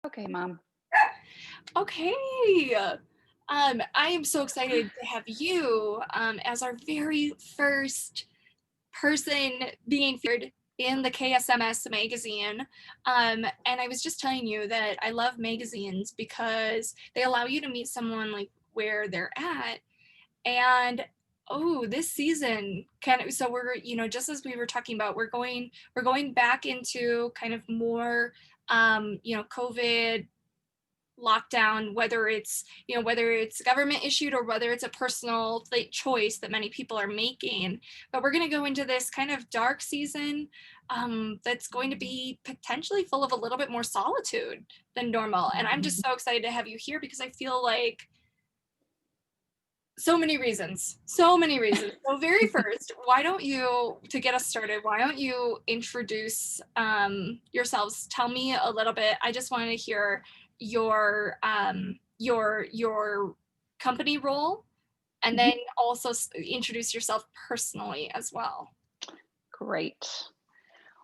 Okay, Mom. Okay. I am so excited to have you as our very first person being featured in the KSMS magazine. And I was just telling you that I love magazines because they allow you to meet someone like where they're at. And oh, this season kind of, so we're, just as we were talking about, we're going back into kind of more COVID lockdown, whether it's government issued or whether it's a personal like choice that many people are making. But we're going to go into this kind of dark season that's going to be potentially full of a little bit more solitude than normal, and I'm just so excited to have you here because I feel like so many reasons. So very first, why don't you, to get us started, why don't you introduce yourselves? Tell me a little bit. I just wanted to hear your company role, and Mhm. then also introduce yourself personally as well. Great.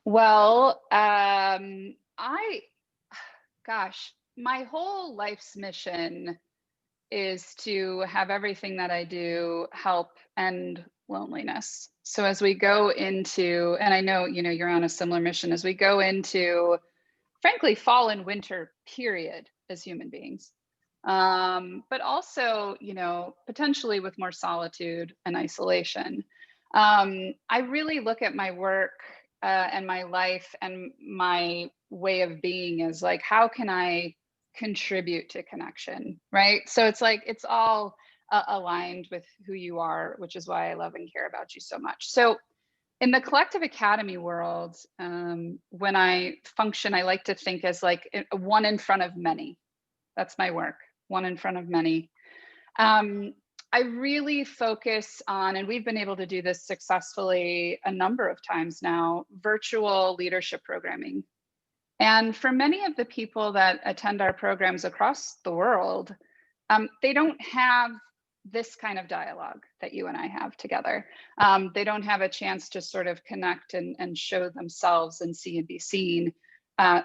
Well, gosh, my whole life's mission is to have everything that I do help end loneliness. So as we go into, and I know, you're on a similar mission, as we go into, frankly, fall and winter period as human beings. But also, potentially with more solitude and isolation. I really look at my work and my life and my way of being as like, how can I contribute to connection, right? So it's like, it's all aligned with who you are, which is why I love and care about you so much. So in the collective academy world, when I function, I like to think as like a one in front of many. That's my work, one in front of many. Um, I really focus on, and we've been able to do this successfully a number of times now, virtual leadership programming. And for many of the people that attend our programs across the world, they don't have this kind of dialogue that you and I have together. They don't have a chance to sort of connect and show themselves and see and be seen.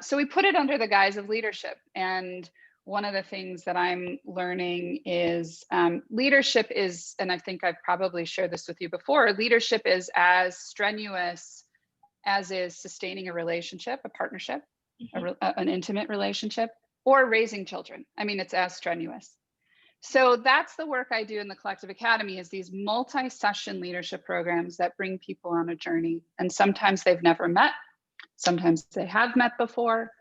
So we put it under the guise of leadership. And one of the things that I'm learning is leadership is, and I think I've probably shared this with you before, leadership is as strenuous as is sustaining a relationship, a partnership, Mhm. an intimate relationship, or raising children. I mean, it's as strenuous. So that's the work I do in the Collective Academy is these multi-session leadership programs that bring people on a journey. And sometimes they've never met, sometimes they have met before,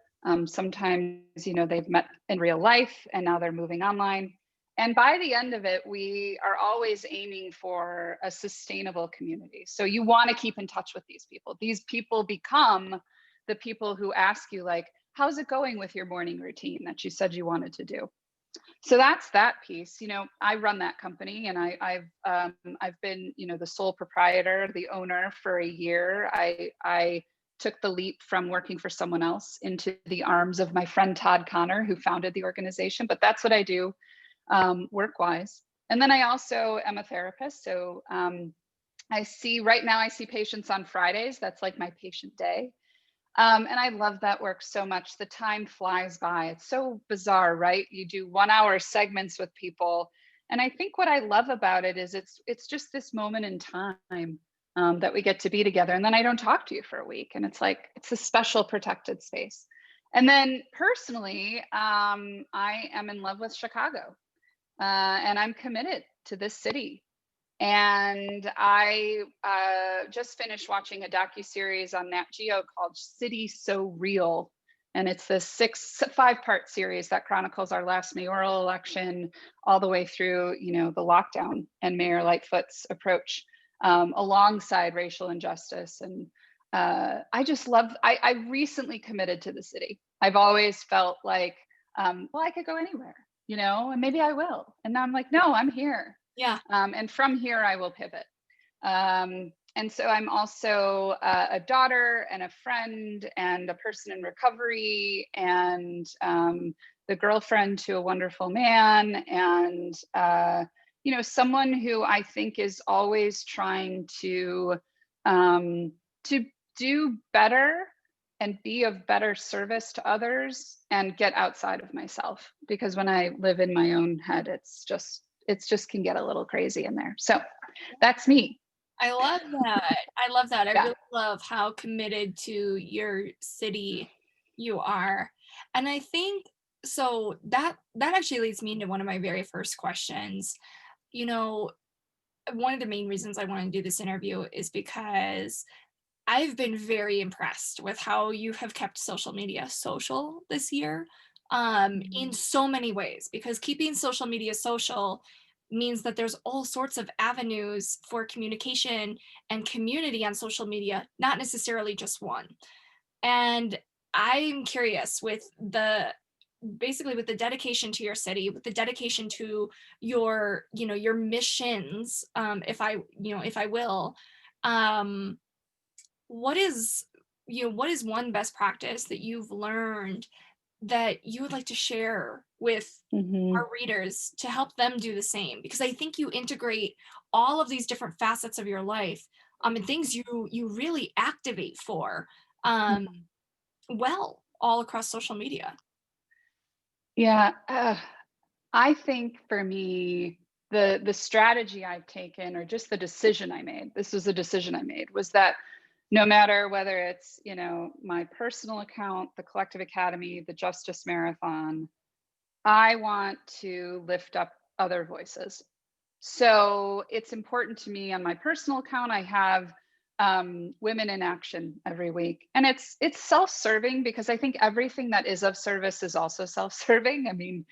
sometimes they've met in real life and now they're moving online. And by the end of it, we are always aiming for a sustainable community. So you want to keep in touch with these people. These people become the people who ask you like, how's it going with your morning routine that you said you wanted to do? So that's that piece. I run that company, and I've been the sole proprietor, the owner for a year. I took the leap from working for someone else into the arms of my friend Todd Connor, who founded the organization. But that's what I do work wise. And then I also am a therapist. So right now I see patients on Fridays. That's like my patient day. And I love that work so much. The time flies by. It's so bizarre, right? You do 1 hour segments with people. And I think what I love about it is it's just this moment in time that we get to be together. And then I don't talk to you for a week. And it's like, it's a special protected space. And then personally, I am in love with Chicago and I'm committed to this city. And I just finished watching a docu-series on Nat Geo called City So Real. And it's this 5-part series that chronicles our last mayoral election all the way through, the lockdown and Mayor Lightfoot's approach alongside racial injustice. And I recently committed to the city. I've always felt like, well, I could go anywhere, and maybe I will. And now I'm like, no, I'm here. Yeah. And from here, I will pivot. And so I'm also a daughter and a friend and a person in recovery and the girlfriend to a wonderful man and, someone who I think is always trying to do better and be of better service to others and get outside of myself. Because when I live in my own head, it's just can get a little crazy in there. So that's me. I love that. I love that. I Yeah. really love how committed to your city you are. And I think so that actually leads me into one of my very first questions. You know, one of the main reasons I want to do this interview is because I've been very impressed with how you have kept social media social this year, in so many ways, because keeping social media social means that there's all sorts of avenues for communication and community on social media, not necessarily just one. And I'm curious with the basically with the dedication to your city, with the dedication to your, your missions, if I will, um, what is what is one best practice that you've learned that you would like to share with Mhm. our readers to help them do the same? Because I think you integrate all of these different facets of your life, and things you really activate for, um, Mhm. well, all across social media. Yeah. I think for me, the strategy I've taken, or just the decision I made, this was a decision I made, was that no matter whether it's, my personal account, the Collective Academy, the Justice Marathon, I want to lift up other voices. So it's important to me on my personal account. I have Women in Action every week, and it's self-serving because I think everything that is of service is also self-serving. I mean,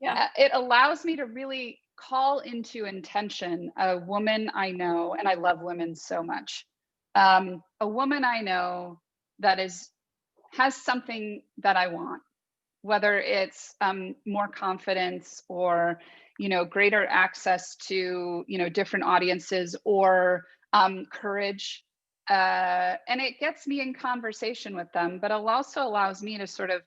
Yeah. it allows me to really call into intention a woman I know, and I love women so much. A woman I know that has something that I want, whether it's more confidence, or greater access to different audiences, or courage, and it gets me in conversation with them. But it also allows me to sort of,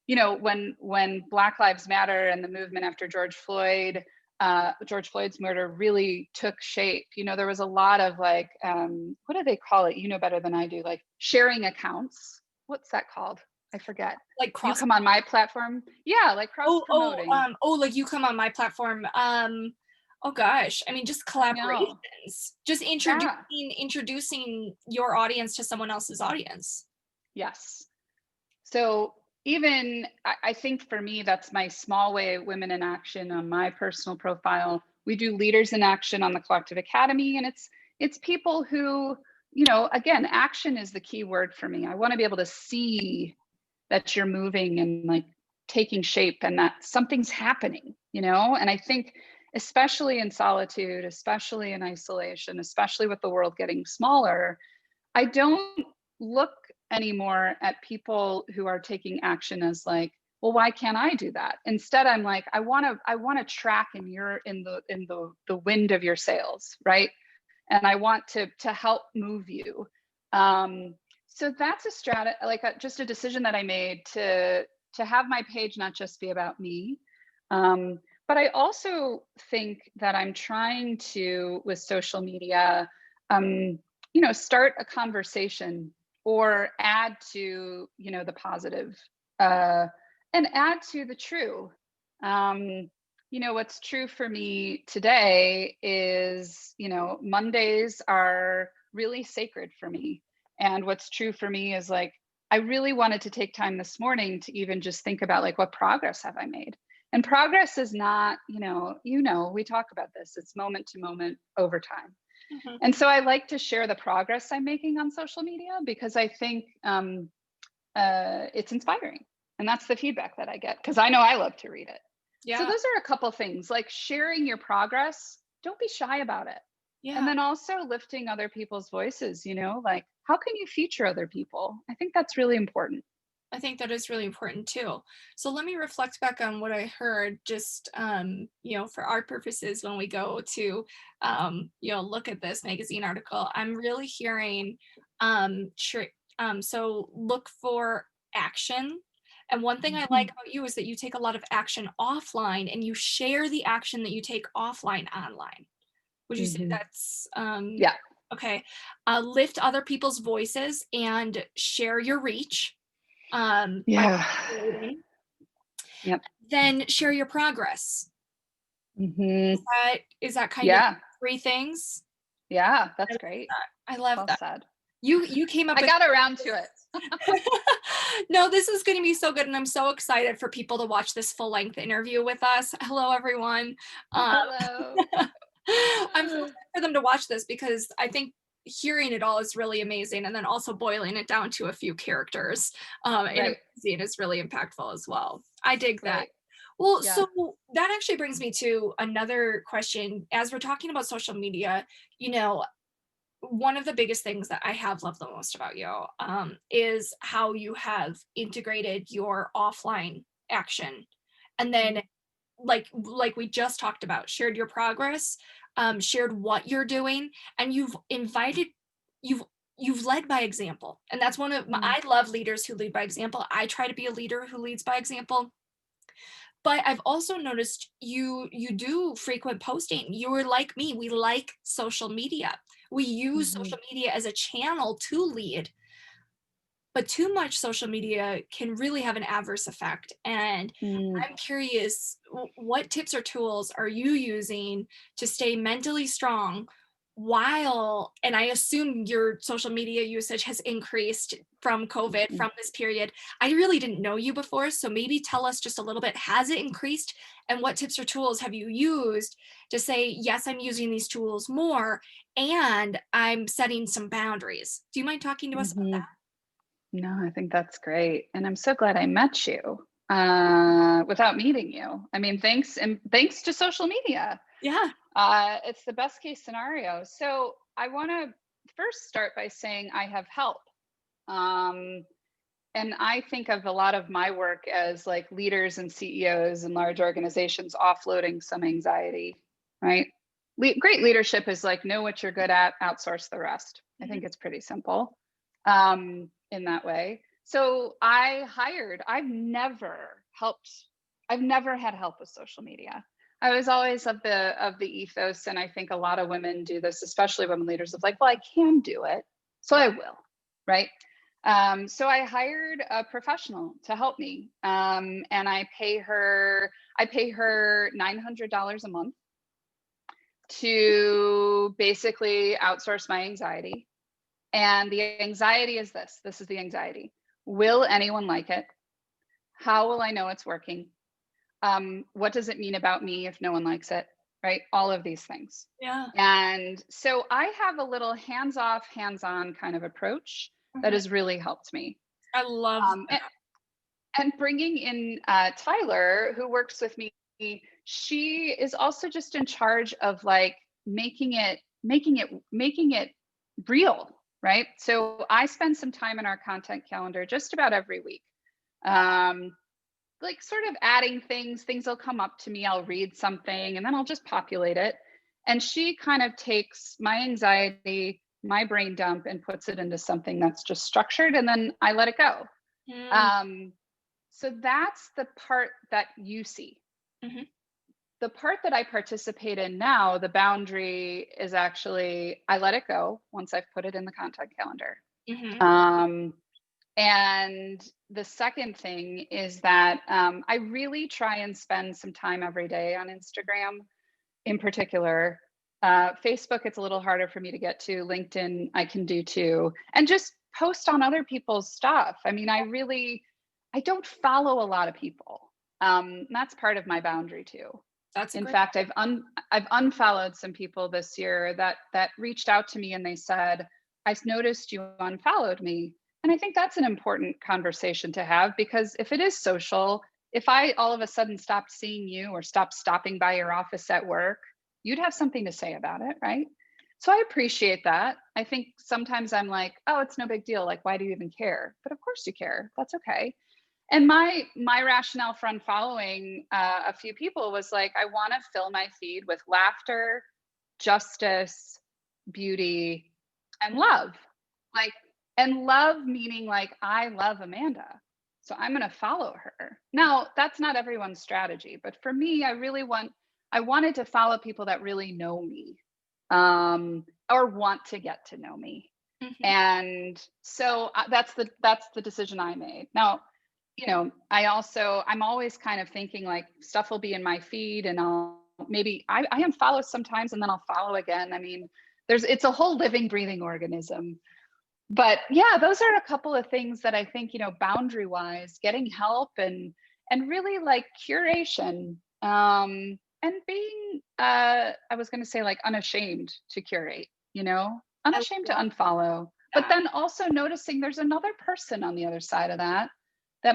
when Black Lives Matter and the movement after George Floyd's murder really took shape, there was a lot of like, what do they call it, better than I do, like sharing accounts. What's that called? I forget. Like You cross. come on my platform. Yeah, like cross promoting. Like you come on my platform. Oh gosh, I mean, just I know. collaborations, just Yeah. introducing your audience to someone else's audience. Yes. So even I think for me, that's my small way, Women in Action on my personal profile. We do Leaders in Action on the Collective Academy, and it's people who, again, action is the key word for me. I want to be able to see that you're moving and like taking shape, and that something's happening, and I think especially in solitude, especially in isolation, especially with the world getting smaller, I don't look anymore at people who are taking action as like, well, why can't I do that? Instead, I'm like, I want to track in the wind of your sails, right? And I want to help move you. Um, so that's a just a decision that I made to have my page not just be about me. But I also think that I'm trying to, with social media, start a conversation, or add to, the positive, uh, and add to the true. Um, what's true for me today is, Mondays are really sacred for me. And what's true for me is like, I really wanted to take time this morning to even just think about like, what progress have I made? And progress is not, we talk about this, it's moment to moment over time. Mhm. And so I like to share the progress I'm making on social media, because I think it's inspiring. And that's the feedback that I get, because I know I love to read it. So Yeah, those are a couple things, like sharing your progress. Don't be shy about it. And yeah. then also lifting other people's voices, like how can you feature other people? I think that's really important. I think that is really important too. So let me reflect back on what I heard, just for our purposes when we go to look at this magazine article. I'm really hearing so look for action. And one thing I like Mhm. about you is that you take a lot of action offline and you share the action that you take offline online. Would you say Mhm. that's Yeah. okay? Lift other people's voices and share your reach. by Yeah. creating. Yep. Then share your progress. Hmm. Is that kind of Yeah. 3 things? Yeah. I That's love great. that. I love Well that. said. You came up I with got around to it. No, this is going to be so good, and I'm so excited for people to watch this full-length interview with us. Hello, everyone. Hello. I'm so excited for them to watch this because I think hearing it all is really amazing, and then also boiling it down to a few characters in a Right. magazine is really impactful as well. I dig that. Right. Well, Yeah. so that actually brings me to another question. As we're talking about social media, you know, one of the biggest things that I have loved the most about you is how you have integrated your offline action, and then like we just talked about, shared your progress, shared what you're doing, and you've you've led by example, and that's one of my, Mm. I love leaders who lead by example. I try to be a leader who leads by example. But I've also noticed you do frequent posting. You were like me. We like social media. We use Mhm. social media as a channel to lead, but too much social media can really have an adverse effect. And Mm. I'm curious, what tips or tools are you using to stay mentally strong while, and I assume your social media usage has increased from COVID, Mhm. from this period. I really didn't know you before, so maybe tell us just a little bit, has it increased? And what tips or tools have you used to say, yes, I'm using these tools more and I'm setting some boundaries? Do you mind talking to us about Mhm. that? No, I think that's great. And I'm so glad I met you without meeting you. I mean, thanks to social media. Yeah. It's the best case scenario. So I want to first start by saying I have help. Um, and I think of a lot of my work as like leaders and CEOs and large organizations offloading some anxiety, right? Great leadership is like know what you're good at, outsource the rest. I Mhm. think it's pretty simple in that way. So I've never had help with social media. I was always of the ethos, and I think a lot of women do this, especially women leaders, of like, well, I can do it, so I will, right? So I hired a professional to help me, and I pay her. I pay her $900 a month to basically outsource my anxiety. And the anxiety is this. This is the anxiety. Will anyone like it? How will I know it's working? What does it mean about me if no one likes it? Right? All of these things. Yeah. And so I have a little hands off, hands on kind of approach that Mhm. has really helped me. I love Um, and, that. and bringing in Tyler, who works with me, she is also just in charge of like making it real, right? So I spend some time in our content calendar just about every week. Um, like sort of adding things will come up to me, I'll read something and then I'll just populate it. And she kind of takes my anxiety, my brain dump, and puts it into something that's just structured, and then I let it go. Mm, Um, so that's the part that you see. mhm, The part that I participate in now, the boundary is actually I let it go once I've put it in the content calendar. mhm, Um, and the second thing is that I really try and spend some time every day on Instagram in particular. Facebook, it's a little harder for me to get to. LinkedIn, I can do too. And just post on other people's stuff. I mean, I don't follow a lot of people. That's part of my boundary too. that's a In great fact, I've unfollowed some people this year that reached out to me and they said, "I noticed you unfollowed me." And I think that's an important conversation to have, because if it is social, if I all of a sudden stopped seeing you or stopped stopping by your office at work, you'd have something to say about it, right? So I appreciate that. I think sometimes I'm like, "Oh, it's no big deal. Like, why do you even care?" But of course you care. That's okay. And my rationale for unfollowing a few people was like, I want to fill my feed with laughter, justice, beauty, and love. Like, and love meaning like I love Amanda, so I'm going to follow her. Now that's not everyone's strategy, but for me, I wanted to follow people that really know me, or want to get to know me. Mhm. And so that's the decision I made. Now, I'm always kind of thinking like stuff will be in my feed and I unfollow sometimes and then I'll follow again. I mean, it's a whole living, breathing organism. But yeah, those are a couple of things that I think, boundary wise, getting help and really like curation, and being I was going to say like unashamed to curate, I unashamed to love unfollow, but that. then also noticing there's another person on the other side of that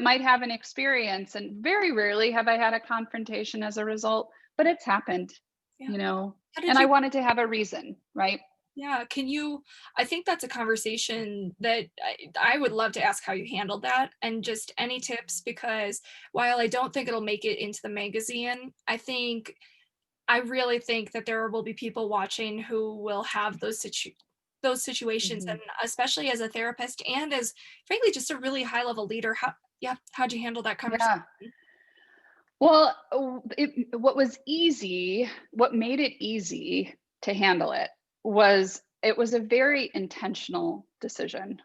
might have an experience. And very rarely have I had a confrontation as a result, but it's happened, Yeah. you know, How did and I you wanted to have a reason, right? Yeah, can you I think that's a conversation that I would love to ask how you handled that and just any tips because while I don't think it'll make it into the magazine, I really think that there will be people watching who will have those situations and Mhm. especially as a therapist and as frankly just a really high level leader. How'd you handle that conversation? Yeah. Well, what made it easy to handle it was a very intentional decision,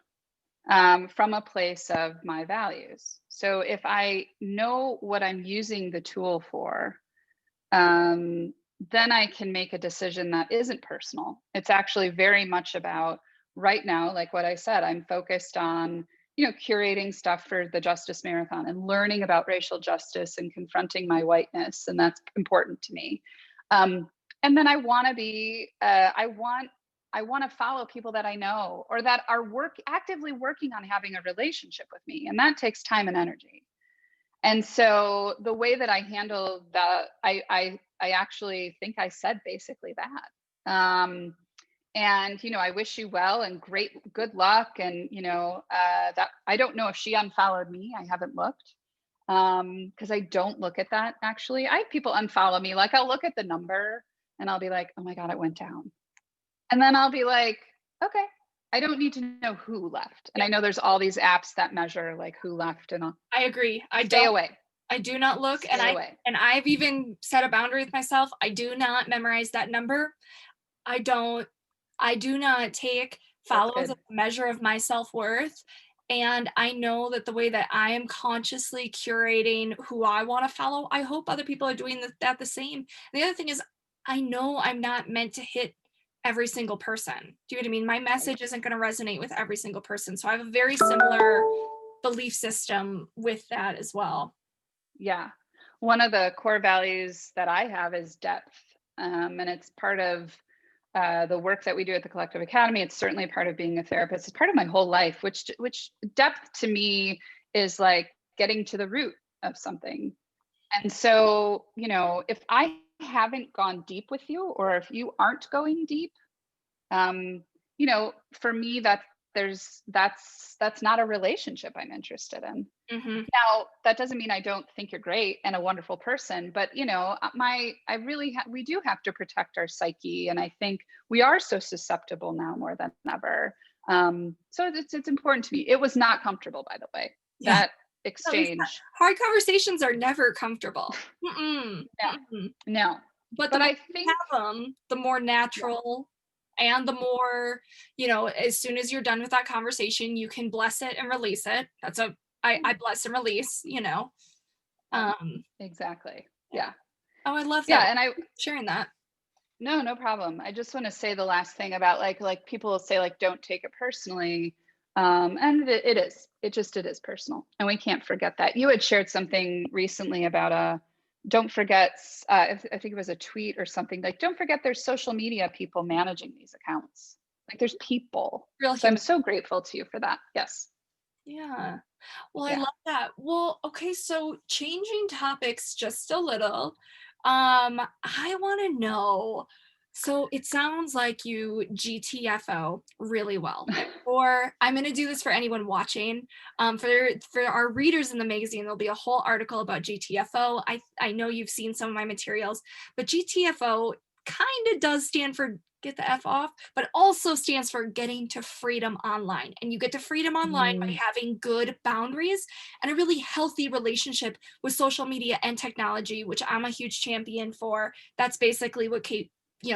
from a place of my values. So if I know what I'm using the tool for, um, then I can make a decision that isn't personal. It's actually very much about right now, like what I said, I'm focused on, curating stuff for the Justice Marathon and learning about racial justice and confronting my whiteness. And that's important to me. Um, and then I want to be, I want to follow people that I know or that are actively working on having a relationship with me. And that takes time and energy. And so the way that I handled that, I actually think I said basically that. And I wish you well and good luck. And that I don't know if she unfollowed me. I haven't looked, because I don't look at that actually. I have people unfollow me. Like I'll look at the number and I'll be like, oh my God, it went down. And then I'll be like, okay, I don't need to know who left. And Yeah, I know there's all these apps that measure like who left, and I'll I agree. stay away. I do not look Stay away. and I've even set a boundary with myself. I do not memorize that number. I don't I do not take That's follows as good. a measure of my self-worth. And I know that the way that I am consciously curating who I want to follow, I hope other people are doing that the same. And the other thing is, I know I'm not meant to hit every single person. Do you know what I mean? My Right. message isn't going to resonate with every single person. So I have a very similar belief system with that as well. Yeah. One of the core values that I have is depth. And it's part of the work that we do at the Collective Academy. It's certainly part of being a therapist. It's part of my whole life, which depth to me is like getting to the root of something. And so, if I haven't gone deep with you, or if you aren't going deep, um, for me, that's not a relationship I'm interested in. Hmm. Now, that doesn't mean I don't think you're great and a wonderful person, but we do have to protect our psyche, and I think we are so susceptible now more than ever. So it's important to me. It was not comfortable, by the way. Yeah. That At least exchange, hard conversations are never comfortable. Mm-mm, no, mm-mm. no. But the But more I you think, have them, the more yeah, natural and the more, as soon as you're done with that conversation, you can bless it and release it. I bless and release. yeah, Um, exactly, yeah. yeah, Oh, I love that. yeah. And I Sharing that. No, no problem. I just want to say the last thing about like people will say like don't take it personally. And it is personal. And we can't forget that. You had shared something recently about don't forget I think it was a tweet or something like don't forget there's social media people managing these accounts. Like there's people. Real So I'm human. so grateful to you for that. Yes. Yeah. Well, I Yeah. love that. Well, okay, so changing topics just a little. I want to know. So it sounds like you GTFO really well. And I'm going to do this for anyone watching. For our readers in the magazine, there'll be a whole article about GTFO. I know you've seen some of my materials, but GTFO kind of does stand for get the F off, but also stands for getting to freedom online. And you get to freedom online by Mm, having good boundaries and a really healthy relationship with social media and technology, which I'm a huge champion for. That's basically what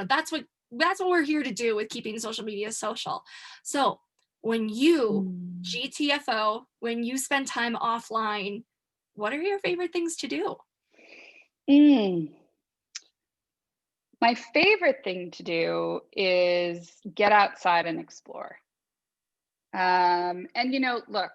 that's what we're here to do with keeping social media social. So when you GTFO, when you spend time offline, what are your favorite things to do? My favorite thing to do is get outside and explore. And look,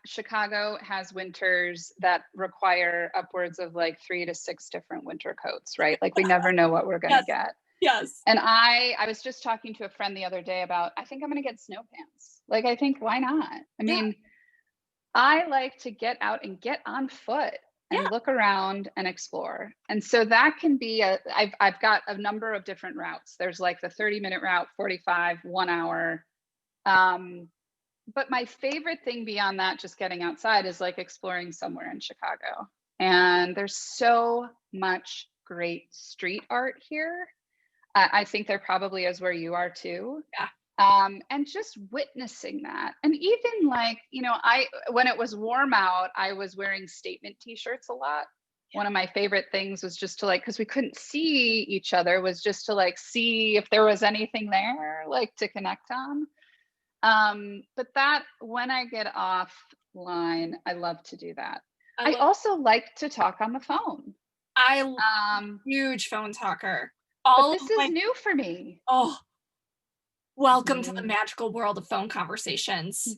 Chicago has winters that require upwards of like 3 to 6 different winter coats, right? Like we never know what we're going to Yes. get. Yes. And I was just talking to a friend the other day about, I think I'm going to get snow pants. Like, I think, why not? I mean, I like to get out and get on foot and look around and explore. And so that can be I've got a number of different routes. There's like the 30-minute route, 45, 1 hour. But my favorite thing beyond that, just getting outside, is like exploring somewhere in Chicago. And there's so much great street art here. I think there probably is where you are too. Yeah. And just witnessing that. And even like, when it was warm out, I was wearing statement t-shirts a lot. One of my favorite things was just to like, because we couldn't see each other, was just to like see if there was anything there, like to connect on. But that, when I get offline, I love to do that. I also like to talk on the phone. I'm huge phone talker. But this is new for me. Oh, welcome to the magical world of phone conversations.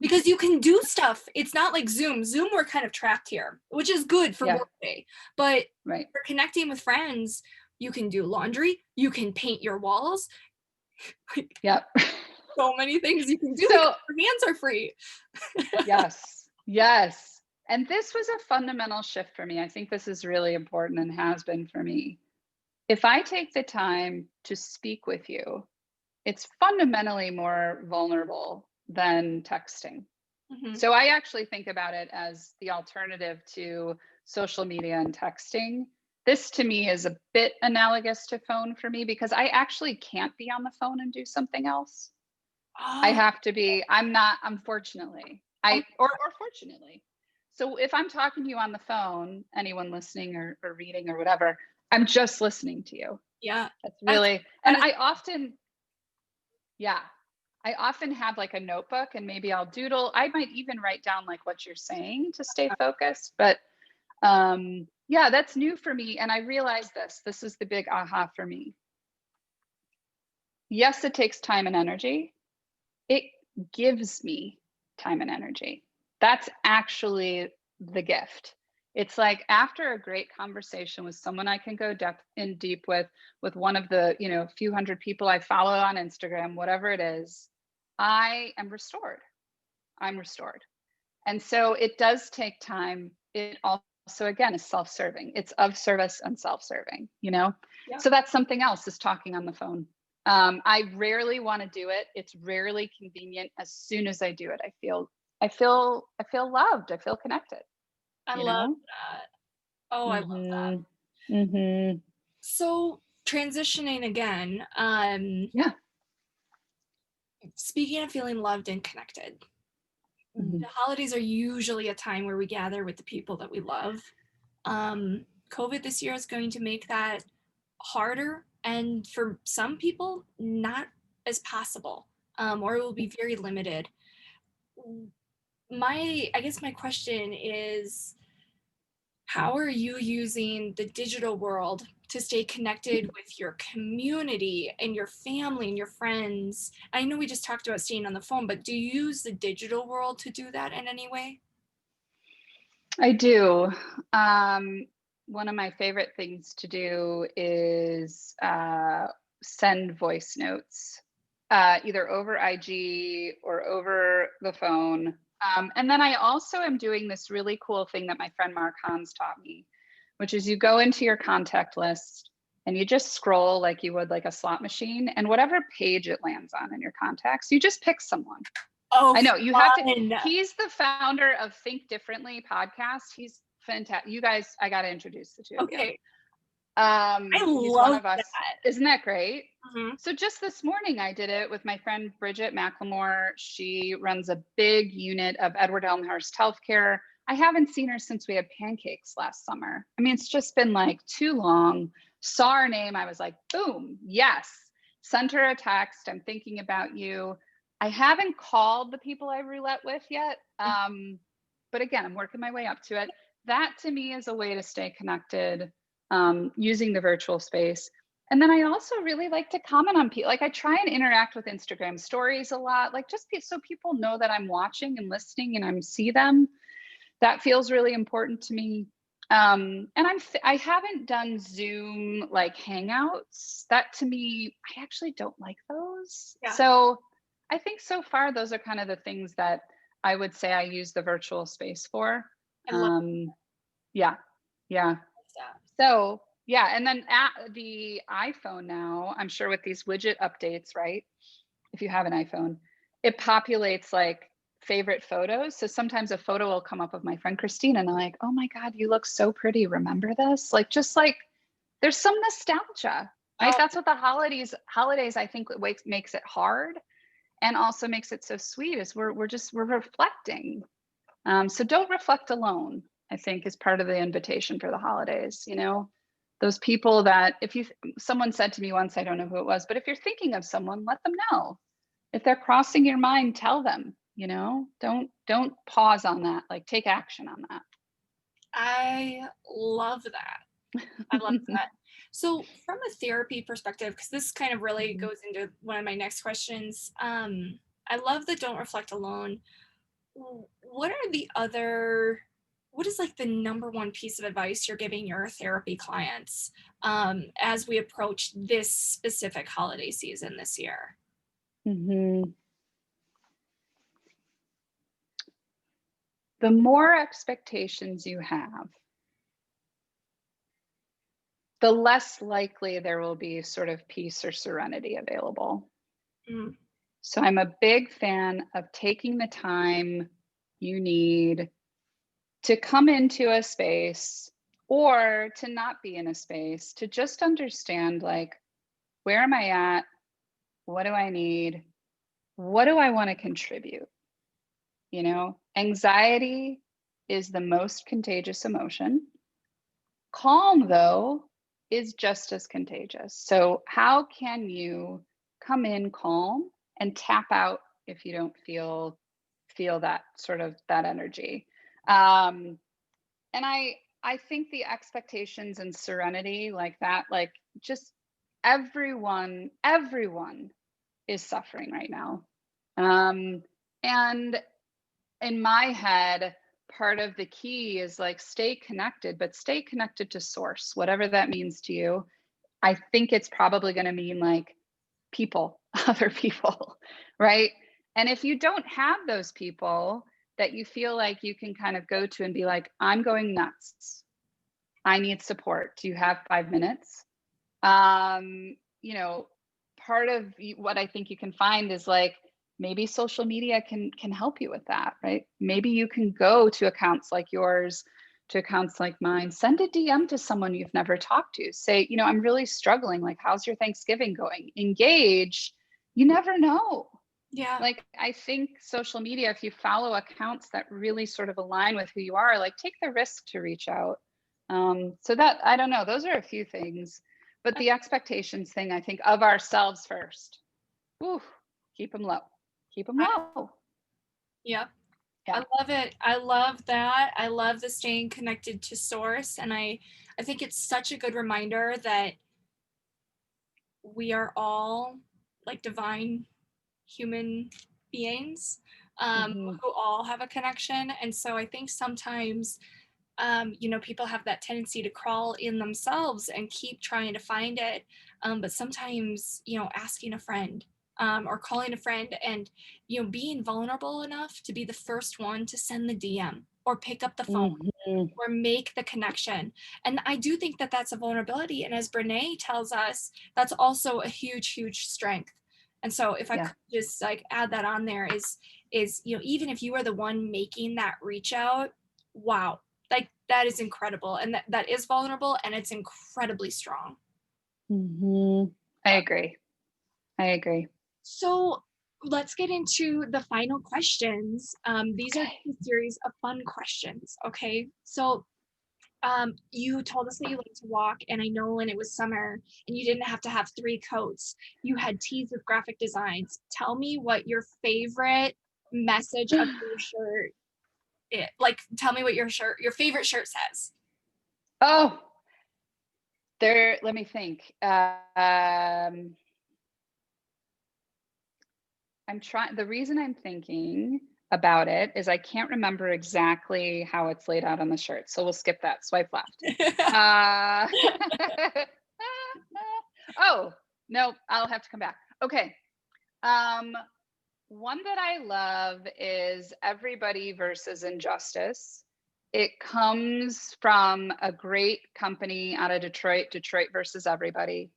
Because you can do stuff. It's not like Zoom. Zoom, we're kind of trapped here, which is good for workday. But for connecting with friends, you can do laundry. You can paint your walls. Yep. So many things you can do. So your hands are free. Yes. And this was a fundamental shift for me. I think this is really important and has been for me. If I take the time to speak with you, it's fundamentally more vulnerable than texting. So I actually think about it as the alternative to social media and texting. This to me is a bit analogous to phone for me, because I actually can't be on the phone and do something else. I have to be, I'm not, unfortunately, or fortunately. So if I'm talking to you on the phone, anyone listening or reading or whatever, I'm just listening to you. Yeah. That's really, and I often have like a notebook, and maybe I'll doodle. I might even write down like what you're saying to stay focused. But that's new for me. And I realize this is the big aha for me. Yes, it takes time and energy. It gives me time and energy. That's actually the gift. It's like after a great conversation with someone I can go deep with one of the, few hundred people I follow on Instagram, whatever it is, I am restored. I'm restored. And so it does take time. It also, again, is self-serving. It's of service and self-serving, So that's something else, is talking on the phone. I rarely want to do it. It's rarely convenient. As soon as I do it, I feel loved. I feel connected. I love that. Oh, I love that. So transitioning again, speaking of feeling loved and connected, the holidays are usually a time where we gather with the people that we love. COVID this year is going to make that harder, and for some people, not as possible, or it will be very limited. I guess my question is, how are you using the digital world to stay connected with your community and your family and your friends? I know we just talked about staying on the phone, but do you use the digital world to do that in any way? I do. One of my favorite things to do is send voice notes, either over IG or over the phone. And then I also am doing this really cool thing that my friend Mark Hans taught me, which is you go into your contact list and you just scroll like you would like a slot machine, and whatever page it lands on in your contacts, you just pick someone. Oh, I know you have to. He's the founder of Think Differently podcast. He's fantastic. You guys, I got to introduce the two of you. I he's love one of us. that. Isn't that great? So just this morning I did it with my friend Bridget McLemore. She runs a big unit of Edward Elmhurst Healthcare. I haven't seen her since we had pancakes last summer. I mean, it's just been like too long. Saw her name. I was like, boom, yes. Sent her a text. I'm thinking about you. I haven't called the people I roulette with yet. But again, I'm working my way up to it. That to me is a way to stay connected, using the virtual space. And then I also really like to comment on people. Like I try and interact with Instagram stories a lot, like just so people know that I'm watching and listening and I'm see them. That feels really important to me. And I haven't done Zoom like hangouts. That to me, I actually don't like those. Yeah. So I think so far those are kind of the things that I would say I use the virtual space for. I love Yeah, yeah. that. So yeah, and then at the iPhone now, I'm sure with these widget updates, right? If you have an iPhone, it populates like favorite photos. So sometimes a photo will come up of my friend Christina, and I'm like, oh my God, you look so pretty. Remember this? Like, just like there's some nostalgia, right? Oh, That's what the holidays I think makes it hard and also makes it so sweet is we're reflecting. So don't reflect alone, I think is part of the invitation for the holidays, you know, those people that someone said to me once, I don't know who it was, but if you're thinking of someone, let them know. If they're crossing your mind, tell them, you know, don't pause on that, like take action on that. I love that. I love that. So from a therapy perspective, because this kind of really Mhm. goes into one of my next questions, I love the don't reflect alone. What are the other, what is like the number one piece of advice you're giving your therapy clients as we approach this specific holiday season this year? Mhm. The more expectations you have, the less likely there will be sort of peace or serenity available. Mm, So I'm a big fan of taking the time you need to come into a space or to not be in a space, to just understand like, where am I at? What do I need? What do I want to contribute? You know, anxiety is the most contagious emotion. Calm, though, is just as contagious. So, how can you come in calm and tap out if you don't feel that sort of that energy? Um, and I think the expectations and serenity like that, like just everyone is suffering right now. And in my head, part of the key is like stay connected, but stay connected to source, whatever that means to you. I think it's probably going to mean like people, other people, right? And if you don't have those people that you feel like you can kind of go to and be like, I'm going nuts. I need support. Do you have 5 minutes? You know, part of what I think you can find is like maybe social media can help you with that, right? Maybe you can go to accounts like yours, to accounts like mine, send a DM to someone you've never talked to. Say, you know, I'm really struggling. Like, how's your Thanksgiving going? Engage. You never know. yeah. Like, I think social media, if you follow accounts that really sort of align with who you are, like take the risk to reach out. So that, I don't know, those are a few things, but the expectations thing, I think of ourselves first. Ooh, keep them low. Keep them I, low. yeah. I Yeah. love it. I love that. I love the staying connected to source. And I think it's such a good reminder that we are all like divine human beings Hmm. who all have a connection. And so I think sometimes, people have that tendency to crawl in themselves and keep trying to find it. But sometimes, asking a friend or calling a friend and, being vulnerable enough to be the first one to send the DM or pick up the phone Hmm. or make the connection. And I do think that that's a vulnerability. And as Brene tells us, that's also a huge, huge strength. And so if I Yeah. could just like add that on there is, even if you are the one making that reach out, wow, like that is incredible. And that is vulnerable and it's incredibly strong. Hmm. I agree. I agree. So let's get into the final questions. These are Okay. just a series of fun questions. Okay. So You told us that you like to walk, and I know when it was summer and you didn't have to have 3 coats, you had tees with graphic designs. Tell me what your favorite message of your shirt like, tell me what your favorite shirt says. Oh, let me think. The reason I'm thinking about it is I can't remember exactly how it's laid out on the shirt. So we'll skip that. Swipe left. Uh, oh, no, I'll have to come back. Okay. One that I love is Everybody versus Injustice. It comes from a great company out of Detroit, Detroit versus Everybody.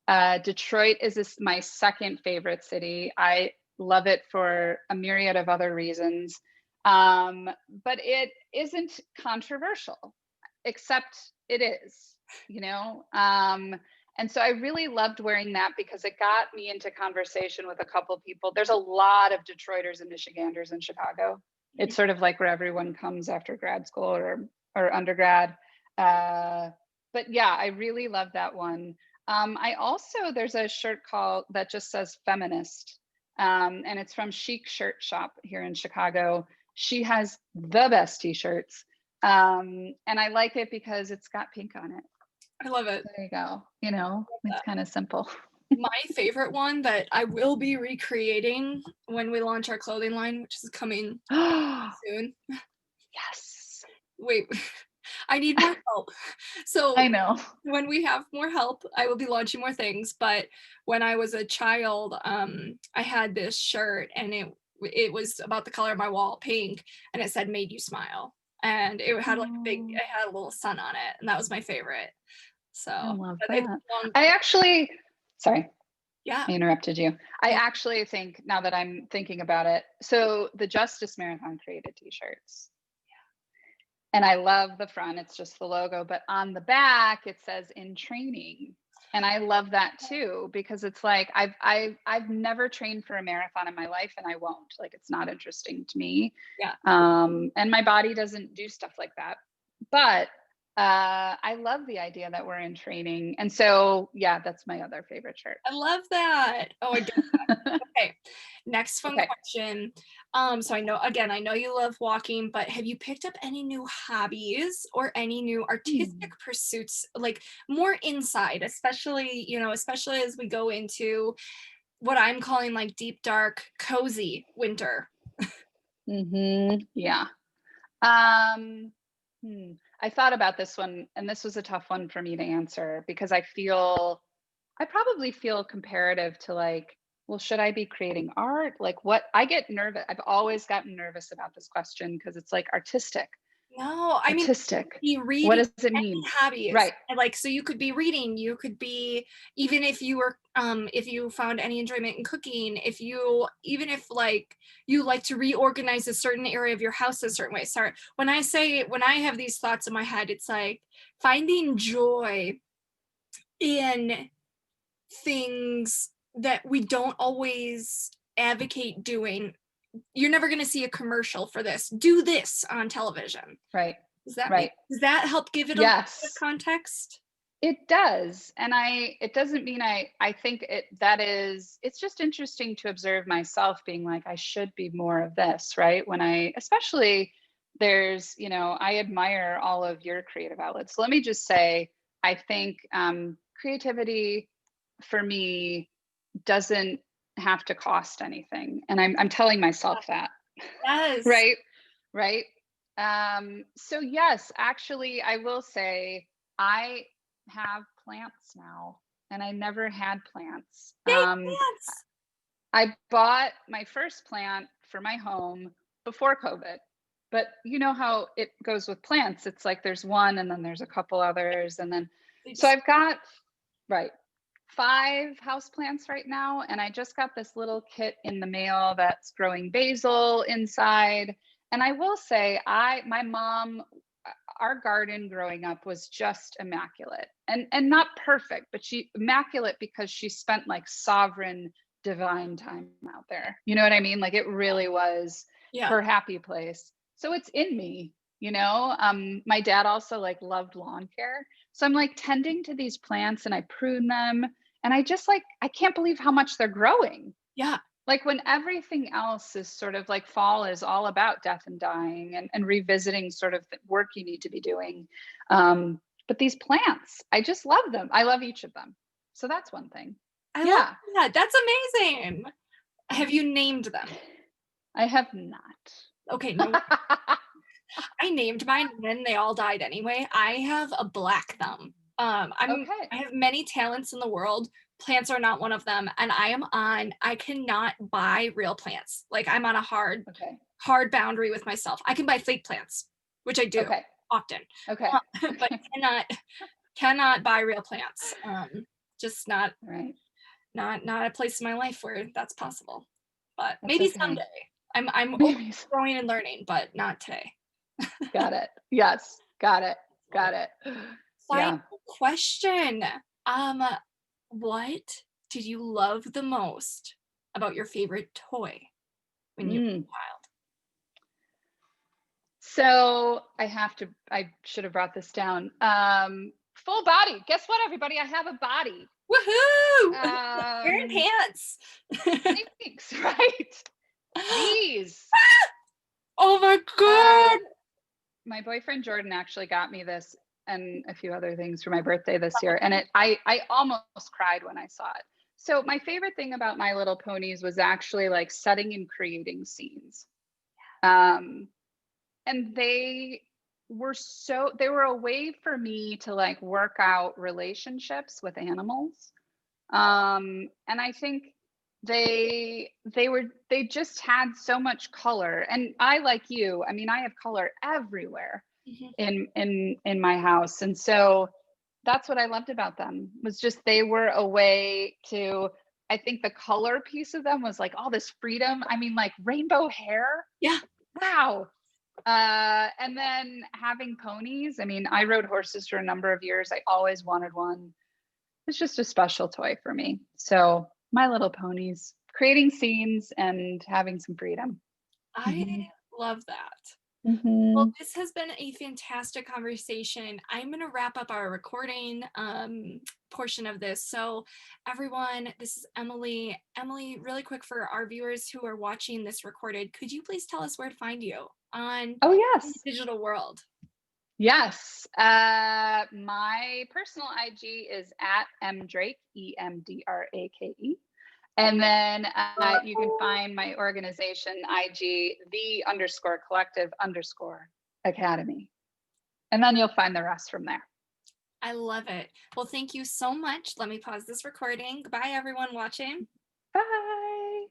Detroit is my second favorite city. I love it for a myriad of other reasons. But it isn't controversial, except it is, you know? And so I really loved wearing that because it got me into conversation with a couple people. There's a lot of Detroiters and Michiganders in Chicago. It's sort of like where everyone comes after grad school or undergrad. But yeah, I really love that one. There's a shirt that just says feminist, and it's from Chic Shirt Shop here in Chicago. She has the best t-shirts. And I like it because it's got pink on it. I love it. There you go. You know, it's kind of simple. My favorite one that I will be recreating when we launch our clothing line, which is coming soon. Yes. Wait, I need more help. So I know. when we have more help, I will be launching more things. But when I was a child, I had this shirt, and it was about the color of my wall, pink, and it said "Made You Smile," and it had like it had a little sun on it, and that was my favorite. So I love but that. Sorry. Yeah. I interrupted you. I actually think, now that I'm thinking about it, so the Justice Marathon created t-shirts. And I love the front, it's just the logo, but on the back it says "in training." And I love that too, because it's like I've never trained for a marathon in my life, and I won't. Like, it's not interesting to me. Yeah. And my body doesn't do stuff like that. But I love the idea that we're in training. And so, yeah, that's my other favorite shirt. I love that. Oh, I get that. Okay. Next fun question. So I know you love walking, but have you picked up any new hobbies or any new artistic pursuits, like more inside, especially as we go into what I'm calling like deep, dark, cozy winter? Yeah. I thought about this one, and this was a tough one for me to answer, because I probably feel comparative to, like, well, should I be creating art? Like, what? I get nervous. I've always gotten nervous about this question because it's like artistic. No, I mean, Artistic. be reading. What does it mean? Hobbies, right? Like, so you could be reading. You could be, even if you were, if you found any enjoyment in cooking. Even if like you like to reorganize a certain area of your house a certain way. Sorry, when I have these thoughts in my head, it's like finding joy in things that we don't always advocate doing. You're never going to see a commercial for this. Do this on television. Right. Does that right. Does that help give it a little bit of context? It does. And it doesn't mean I think it's just interesting to observe myself being like, I should be more of this, right? Especially I admire all of your creative outlets. So let me just say, I think creativity for me doesn't have to cost anything. And I'm telling myself that. Yes. Right. So yes, actually, I will say I have plants now, and I never had plants. Plants. I bought my first plant for my home before COVID, but you know how it goes with plants. It's like there's one, and then there's a couple others, and then so I've got 5 houseplants right now, and I just got this little kit in the mail that's growing basil inside. And I will say, my mom, our garden growing up was just immaculate, and not perfect, but immaculate because she spent like sovereign divine time out there. You know what I mean? Like, it really was her happy place. So it's in me. My dad also like loved lawn care. So I'm like tending to these plants and I prune them. And I just like, I can't believe how much they're growing. Yeah. Like when everything else is sort of like fall is all about death and dying and revisiting sort of the work you need to be doing. But these plants, I just love them. I love each of them. So that's one thing. I love Yeah, that. That's amazing. Have you named them? I have not. Okay, no. I named mine and then they all died anyway. I have a black thumb. I Okay. have many talents in the world. Plants are not one of them. And I cannot buy real plants. Like I'm on a Okay. hard boundary with myself. I can buy fake plants, which I do Okay. often. Okay. But cannot buy real plants. Just not Right. a place in my life where that's possible. But That's maybe okay. someday. I'm Maybe. growing and learning, but not today. Got it. Yes. Got it. Got it. Yeah. Final question. What did you love the most about your favorite toy when you were a child? So I should have brought this down. Full body. Guess what, everybody? I have a body. Woohoo! Wearing pants. Thanks, right? These. Oh my god. My boyfriend Jordan actually got me this and a few other things for my birthday this year. And I almost cried when I saw it. So my favorite thing about My Little Ponies was actually like setting and creating scenes. And they were a way for me to like work out relationships with animals. And I think they just had so much color. And I, like you, I mean, I have color everywhere in my house. And so that's what I loved about them, was just they were a way to, I think the color piece of them was like all this freedom. I mean, like rainbow hair. Yeah. Wow. And then having ponies. I mean, I rode horses for a number of years. I always wanted one. It's just a special toy for me. So My Little Ponies, creating scenes and having some freedom. I love that. Well, this has been a fantastic conversation. I'm going to wrap up our recording portion of this. So everyone, this is Emily. Emily, really quick for our viewers who are watching this recorded, could you please tell us where to find you on the digital world? Yes. My personal IG is at mdrake, EMDRAKE. And then you can find my organization IG, _collective_academy. And then you'll find the rest from there. I love it. Well, thank you so much. Let me pause this recording. Goodbye, everyone watching. Bye.